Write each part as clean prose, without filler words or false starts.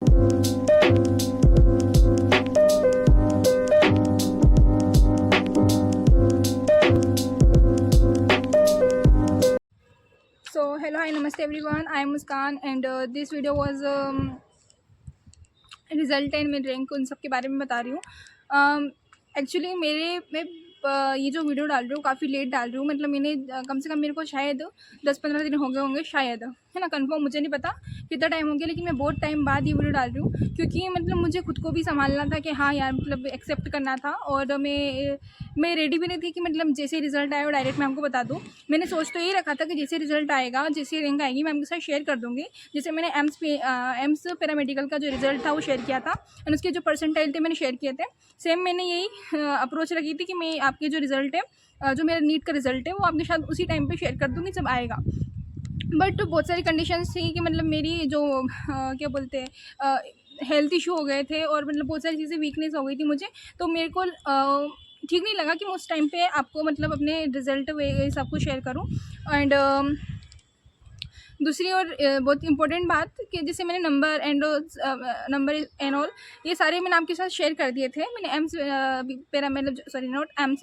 So hello, hi, namaste everyone. I am Muskan and this video was result and मेरे rank उन सब के बारे में बता रही हूँ। एक्चुअली मैं ये जो वीडियो डाल रही हूँ काफ़ी लेट डाल रही हूँ, मतलब मैंने कम से कम मेरे को शायद 10-15 दिन हो गए होंगे शायद, है ना, कंफर्म मुझे नहीं पता कितना टाइम हो गया, लेकिन मैं बहुत टाइम बाद ये वीडियो डाल रही हूँ क्योंकि मतलब मुझे खुद को भी संभालना था कि हाँ यार, मतलब एक्सेप्ट करना था। और मैं रेडी भी नहीं थी कि मतलब जैसे रिज़ल्ट आया और डायरेक्ट मैं आपको बता दूँ। मैंने सोच तो ये रखा था कि जैसे रिज़ल्ट आएगा, जैसे रैंक आएगी, मैं आपके साथ शेयर कर दूँगी। जैसे मैंने एम्स पैरामेडिकल का जो रिज़ल्ट था वो शेयर किया था और उसके जो परसेंटाइल थे मैंने शेयर किए थे। सेम मैंने यही अप्रोच रखी थी कि मैं आपके जो रिज़ल्ट है, जो मेरा नीट का रिज़ल्ट है, वो आपके साथ उसी टाइम पे शेयर कर दूँगी जब आएगा। बट बहुत सारी कंडीशंस थी कि मतलब मेरी जो क्या बोलते हैं, हेल्थ इशू हो गए थे और मतलब बहुत सारी चीज़ें वीकनेस हो गई थी मुझे, तो मेरे को ठीक नहीं लगा कि मैं उस टाइम पे आपको मतलब अपने रिज़ल्ट वे सब कुछ शेयर करूँ। एंड दूसरी और बहुत इंपॉर्टेंट बात कि जैसे मैंने नंबर एंड ऑल ये सारे मैंने आपके साथ शेयर कर दिए थे। मैंने एम्स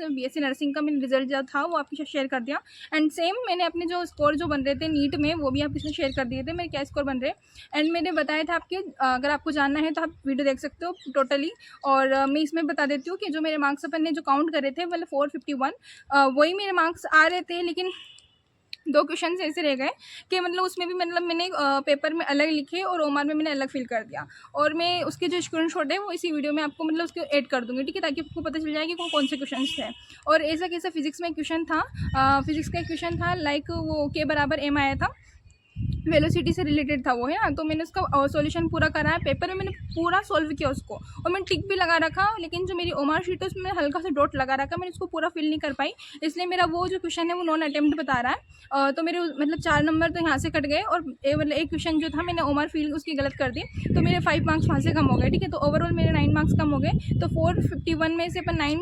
बीएससी नर्सिंग का मैंने रिजल्ट जो था वो आपके साथ शेयर कर दिया। एंड सेम मैंने अपने जो स्कोर जो बन रहे थे नीट में वो भी आपके साथ शेयर कर दिए थे, मेरे क्या स्कोर बन रहे। एंड मैंने बताया था आपके, अगर आपको जानना है तो आप वीडियो देख सकते हो टोटली। और मैं इसमें बता देती हूँ कि जो मेरे मार्क्स अपन ने जो काउंट करे थे मतलब 451 वही मेरे मार्क्स आ रहे थे, लेकिन 2 क्वेश्चन ऐसे रह गए कि मतलब उसमें भी मतलब मैंने पेपर में अलग लिखे और ओमार में मैंने अलग फिल कर दिया। और मैं उसके जो स्क्रीनशॉट है वो इसी वीडियो में आपको मतलब उसको ऐड कर दूँगी, ठीक है, ताकि आपको पता चल जाए कि कौन से क्वेश्चन थे। और ऐसा कैसा फिजिक्स में क्वेश्चन था, फिजिक्स का क्वेश्चन था लाइक वो के बराबर एम आया था, वेलोसिटी से रिलेटेड था वो, है ना। तो मैंने उसका सॉल्यूशन पूरा करा है, पेपर में मैंने पूरा सॉल्व किया उसको और मैंने टिक भी लगा रखा, लेकिन जो मेरी ओमार शीट है उसमें हल्का सा डॉट लगा रखा, मैंने उसको पूरा फिल नहीं कर पाई, इसलिए मेरा वो जो क्वेश्चन है वो नॉन अटेम्प्ट बता रहा है। तो मेरे मतलब 4 नंबर तो यहाँ से कट गए और मतलब एक क्वेश्चन जो था मैंने ओमार फिल उसकी गलत कर दी, तो मेरे 5 मार्क्स वहाँ से कम हो गए, ठीक है। तो ओवरऑल मेरे 9 मार्क्स कम हो गए। तो 451 में से अपन 9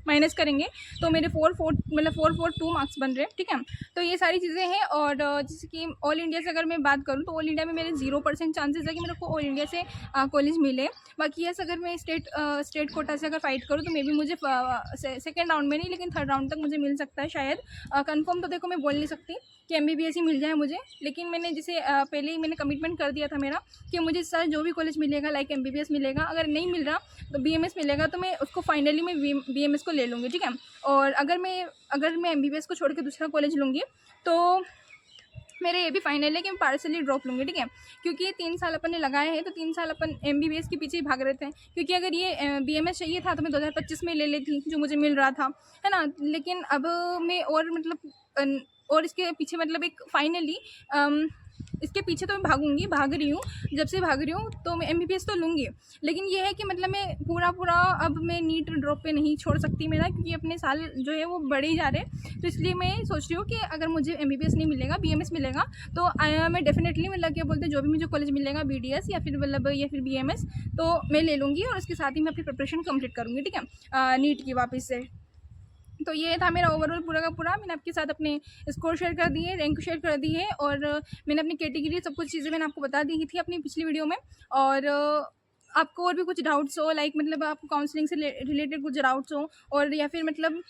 माइनस करेंगे तो मेरे 442 मार्क्स बन रहे हैं, ठीक है। तो ये सारी चीज़ें हैं। और जैसे कि ऑल इंडिया से अगर मैं बात करूँ तो ऑल इंडिया में मेरे 0% चांसेस है कि मेरे को ऑल इंडिया से कॉलेज मिले। बाकी ऐसा अगर मैं स्टेट कोटा से अगर फाइट करूँ तो मे बी मुझे सेकेंड राउंड में नहीं लेकिन थर्ड राउंड तक मुझे मिल सकता है शायद। कंफर्म तो देखो मैं बोल नहीं सकती कि MBBS ही मिल जाए मुझे, लेकिन मैंने जैसे पहले ही मैंने कमिटमेंट कर दिया था मेरा कि मुझे सर जो भी कॉलेज मिलेगा लाइक MBBS मिलेगा, अगर नहीं मिल रहा तो BMS मिलेगा, तो मैं उसको फाइनली मैं BMS को ले लूँगी, ठीक है। और अगर मैं MBBS को छोड़ के दूसरा कॉलेज लूँगी तो मेरे ये भी फाइनल है कि मैं पार्सली ड्रॉप लूँगी, ठीक है। क्योंकि 3 साल अपन ने लगाए हैं तो 3 साल अपन MBBS के पीछे ही भाग रहे थे, क्योंकि अगर ये BMS चाहिए था तो मैं 2025 में ले लेती जो मुझे मिल रहा था, है ना। लेकिन अब मैं और मतलब और इसके पीछे मतलब एक फाइनली इसके पीछे तो मैं भाग रही हूँ, जब से भाग रही हूँ तो मैं MBBS तो लूँगी। लेकिन ये है कि मतलब मैं पूरा अब मैं नीट ड्रॉप पे नहीं छोड़ सकती मेरा, क्योंकि अपने साल जो है वो बढ़े ही जा रहे हैं। तो इसलिए मैं सोच रही हूँ कि अगर मुझे MBBS नहीं मिलेगा BMS मिलेगा तो मैं डेफिनेटली मतलब क्या बोलते हैं जो भी मुझे कॉलेज मिलेगा BDS या फिर BMS तो मैं ले लूँगी और उसके साथ ही मैं अपनी प्रिपरेशन कंप्लीट करूँगी, ठीक है, नीट की वापस से। तो ये था मेरा ओवरऑल पूरा का पूरा। मैंने आपके साथ अपने स्कोर शेयर कर दिए, रैंक शेयर कर दी है और मैंने अपनी कैटेगरी सब कुछ चीज़ें मैंने आपको बता दी थी अपनी पिछली वीडियो में। और आपको और भी कुछ डाउट्स हो लाइक मतलब आपको काउंसलिंग से रिलेटेड कुछ डाउट्स हो और या फिर मतलब,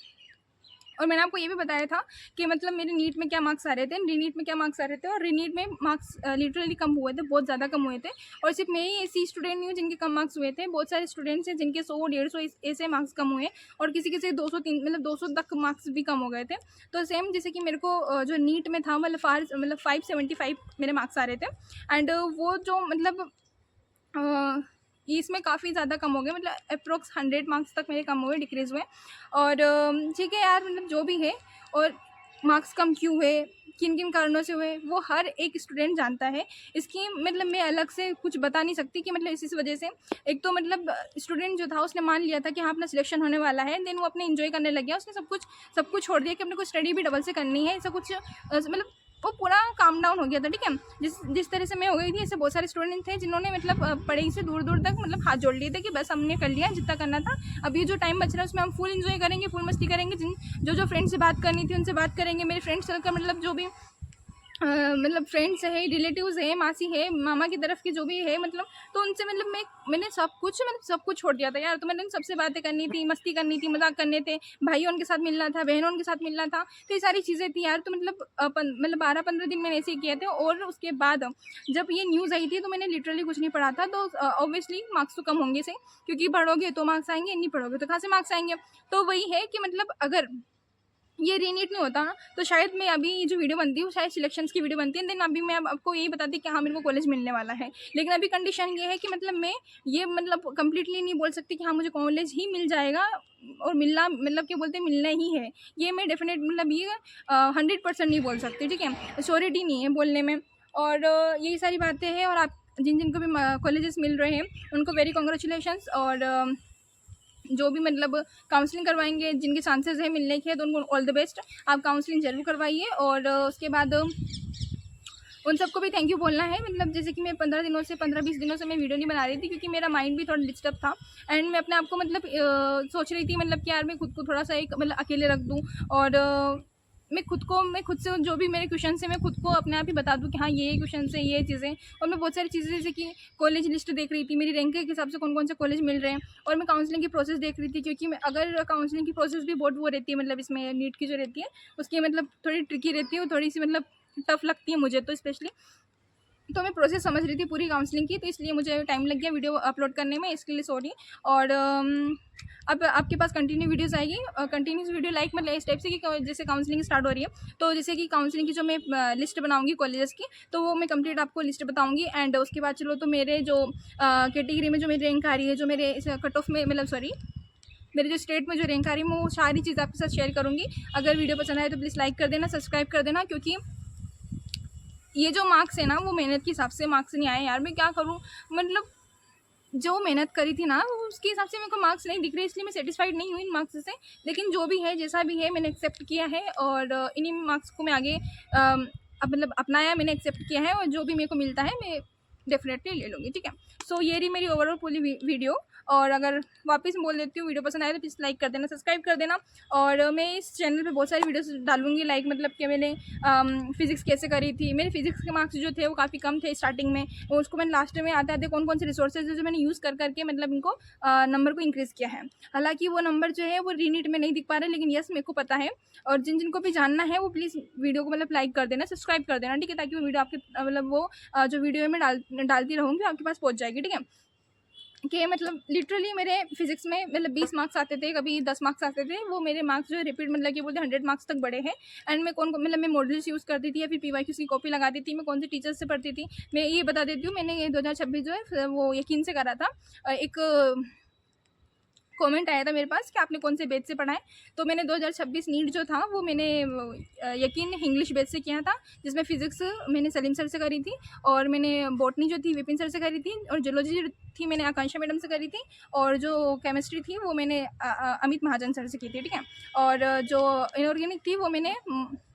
और मैंने आपको ये भी बताया था कि मतलब मेरे नीट में क्या मार्क्स आ रहे थे, रीनीट में क्या मार्क्स आ रहे थे, और रीनीट में मार्क्स लिटरली कम हुए थे, बहुत ज़्यादा कम हुए थे। और सिर्फ मैं ही ऐसी स्टूडेंट नहीं हूँ जिनके कम मार्क्स हुए थे, बहुत सारे स्टूडेंट्स हैं जिनके 100-150 ऐसे मार्क्स कम हुए और किसी किसी 200-3 मतलब 200 तक मार्क्स भी कम हो गए थे। तो सेम जैसे कि मेरे को जो नीट में था मतलब 575 मेरे मार्क्स आ रहे थे। एंड वो जो मतलब इसमें काफ़ी ज़्यादा कम हो गए, मतलब अप्रोक्स 100 मार्क्स तक मेरे कम हुए, डिक्रीज़ हुए। और ठीक है यार, मतलब जो भी है और मार्क्स कम क्यों हुए, किन किन कारणों से हुए, वो हर एक स्टूडेंट जानता है। इसकी मतलब मैं अलग से कुछ बता नहीं सकती कि मतलब इस वजह से। एक तो मतलब स्टूडेंट जो था उसने मान लिया था कि हाँ अपना सिलेक्शन होने वाला है, देन वो अपने एंजॉय करने लग गया, उसने सब कुछ छोड़ दिया कि अपने को स्टडी भी डबल से करनी है, ऐसा कुछ मतलब वो पूरा काम डाउन हो गया था, ठीक है। जिस तरह से मैं हो गई थी, ऐसे बहुत सारे स्टूडेंट थे जिन्होंने मतलब पढ़ाई से दूर दूर तक मतलब हाथ जोड़ लिए थे कि बस हमने कर लिया जितना करना था, अब ये जो टाइम बच रहा है उसमें हम फुल एंजॉय करेंगे, फुल मस्ती करेंगे, जो फ्रेंड से बात करनी थी उनसे बात करेंगे, मेरे फ्रेंड सर्कल मतलब जो भी मतलब फ्रेंड्स है, रिलेटिव्स है, मासी है, मामा की तरफ की जो भी है, मतलब तो उनसे मतलब मैंने सब कुछ छोड़ दिया था यार। तो मैंने उन सबसे बातें करनी थी, मस्ती करनी थी, मजाक करने थे, भाइयों उनके साथ मिलना था, बहनों उनके साथ मिलना था, तो ये सारी चीज़ें थी यार। तो मतलब मतलब 12-15 दिन मैंने ऐसे ही किए थे। और उसके बाद जब ये न्यूज़ आई थी तो मैंने लिटरली कुछ नहीं पढ़ा था। तो ऑब्वियसली मार्क्स तो कम होंगे से, क्योंकि पढ़ोगे तो मार्क्स आएंगे, नहीं पढ़ोगे तो कहाँ से मार्क्स आएंगे। तो वही है कि मतलब अगर ये रीनीट नहीं होता ना, तो शायद मैं अभी ये जो वीडियो बनती है वो शायद सिलेक्शंस की वीडियो बनती है, देन अभी मैं अब आपको यही बताती कि हाँ मेरे को कॉलेज मिलने वाला है। लेकिन अभी कंडीशन ये है कि मतलब मैं ये मतलब कंप्लीटली नहीं बोल सकती कि हाँ मुझे कॉलेज ही मिल जाएगा, और मिलना मतलब क्या बोलते हैं, मिलना ही है। ये मैं डेफिनेट मतलब ये 100% नहीं बोल सकती, ठीक है, श्योरिटी नहीं है बोलने में। और यही सारी बातें हैं। और आप जिन जिनको भी कॉलेजेस मिल रहे हैं उनको वेरी कॉन्ग्रेचुलेशंस। और जो भी मतलब काउंसलिंग करवाएंगे, जिनके चांसेस है मिलने के, तो उनको ऑल द बेस्ट। आप काउंसलिंग ज़रूर करवाइए। और उसके बाद उन सबको भी थैंक यू बोलना है। मतलब जैसे कि मैं 15-20 दिनों से मैं वीडियो नहीं बना रही थी, क्योंकि मेरा माइंड भी थोड़ा डिस्टर्ब था। एंड मैं अपने आप को मतलब सोच रही थी मतलब कि यार मैं खुद को थोड़ा सा एक मतलब अकेले रख दूँ। और मैं खुद से जो भी मेरे क्वेश्चन है मैं खुद को अपने आप ही बता दूँ कि हाँ ये क्वेश्चन है, ये चीज़ें। और मैं बहुत सारी चीज़ें जैसे कि कॉलेज लिस्ट देख रही थी, मेरी रैंक के हिसाब से कौन कौन से कॉलेज मिल रहे हैं। और मैं काउंसलिंग की प्रोसेस देख रही थी, क्योंकि मैं अगर काउंसलिंग की प्रोसेस भी बहुत वो रहती है, मतलब इसमें नीट की जो रहती है उसकी मतलब थोड़ी ट्रिकी रहती है, वो थोड़ी सी मतलब टफ लगती है मुझे तो स्पेशली। तो मैं प्रोसेस समझ रही थी पूरी काउंसलिंग की, तो इसलिए मुझे टाइम लग गया वीडियो अपलोड करने में, इसके लिए सॉरी। और अब आपके पास कंटिन्यू वीडियोस आएगी, कंटिन्यूस वीडियो लाइक मतलब इस टाइप से कि जैसे काउंसलिंग स्टार्ट हो रही है, तो जैसे कि काउंसलिंग की जो मैं लिस्ट बनाऊंगी कॉलेजेस की, तो वो मैं कंप्लीट आपको लिस्ट बताऊंगी। एंड उसके बाद चलो, तो मेरे जो कैटेगरी में जो मेरी रैंक आ रही है, जो मेरे कट ऑफ में मतलब सॉरी मेरे जो स्टेट में जो रैंक आ रही है, मैं वो सारी चीज़ आपके साथ शेयर करूँगी। अगर वीडियो पसंद आए तो प्लीज़ लाइक कर देना, सब्सक्राइब कर देना, क्योंकि ये जो मार्क्स है ना वो मेहनत के हिसाब से मार्क्स नहीं आए यार। मैं क्या करूँ, मतलब जो मेहनत करी थी ना वो उसके हिसाब से मेरे को मार्क्स नहीं दिख रहे, इसलिए मैं सेटिस्फाइड नहीं हुई इन मार्क्स से। लेकिन जो भी है, जैसा भी है, मैंने एक्सेप्ट किया है। और इन्हीं मार्क्स को मैं आगे अब मतलब अपनाया, मैंने एक्सेप्ट किया है। और जो भी मेरे को मिलता है मैं डेफिनेटली ले लूँगी, ठीक है। सो ये रही मेरी ओवरऑल पूरी वीडियो। और अगर वापस बोल देती हूँ, वीडियो पसंद आए तो प्लीज़ लाइक कर देना, सब्सक्राइब कर देना। और मैं इस चैनल पे बहुत सारी वीडियोस डालूंगी, लाइक मतलब कि मैंने फिजिक्स कैसे करी थी। मेरे फिजिक्स के मार्क्स जो थे वो काफ़ी कम थे स्टार्टिंग में, और उसको मैंने लास्ट में आते आते कौन कौन से रिसोर्सेज जो मैंने यूज़ कर करके मतलब इनको नंबर को इंक्रीज़ किया है। हालांकि वो नंबर जो है वो रीनीट में नहीं दिख पा रहे, लेकिन यस मेरे को पता है। और जिन जिनको भी जानना है वो प्लीज़ वीडियो को मतलब लाइक कर देना, सब्सक्राइब कर देना, ठीक है, ताकि वो वीडियो आपके मतलब वो जो वीडियो में डालती रहूँगी आपके पास पहुँच जाएगी, ठीक है। कि मतलब लिटरली मेरे फिजिक्स में मतलब 20 मार्क्स आते थे, कभी 10 मार्क्स आते थे, वो मेरे मार्क्स जो रिपीट मतलब कि बोलते 100 मार्क्स तक बढ़े हैं। एंड मैं कौन मतलब मैं मॉडल्स यूज़ करती थी या फिर PYQs की कॉपी लगाती थी, मैं कौन से टीचर्स से पढ़ती थी। मैं ये बता देती हूँ, मैंने ये 2026 जो है वो यकीन से करा था। एक कमेंट आया था मेरे पास कि आपने कौन से बैच से पढ़ा है, तो मैंने 2026 नीट जो था वो मैंने यकीन इंग्लिश बैच से किया था, जिसमें फिजिक्स मैंने सलीम सर से करी थी, और मैंने बॉटनी जो थी विपिन सर से करी थी, और जूलॉजी जो थी मैंने आकांक्षा मैडम से करी थी, और जो केमिस्ट्री थी वो मैंने अमित महाजन सर से की थी, ठीक है। और जो इनऑर्गेनिक थी वो मैंने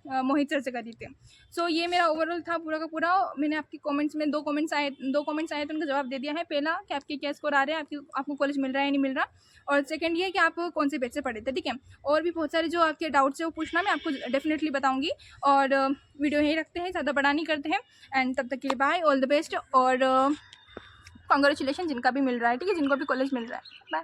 मोहित सर से करी थी। सो ये मेरा ओवरऑल था पूरा का पूरा। मैंने आपकी कमेंट्स में दो कमेंट्स आए तो उनका जवाब दे दिया है। पहला कि आपके क्या स्कोर आ रहे हैं, आपको कॉलेज मिल रहा है या नहीं मिल रहा, और सेकंड ये कि आप कौन से बैच से पढ़े थे, ठीक है। और भी बहुत सारे जो आपके डाउट्स है वो पूछना, मैं आपको डेफिनेटली बताऊंगी। और वीडियो यही रखते हैं, ज़्यादा बड़ा नहीं करते हैं। एंड तब तक के लिए बाय, ऑल द बेस्ट। और कॉन्ग्रेचुलेशन जिनका भी मिल रहा है, ठीक है, जिनको भी कॉलेज मिल रहा है, बाय।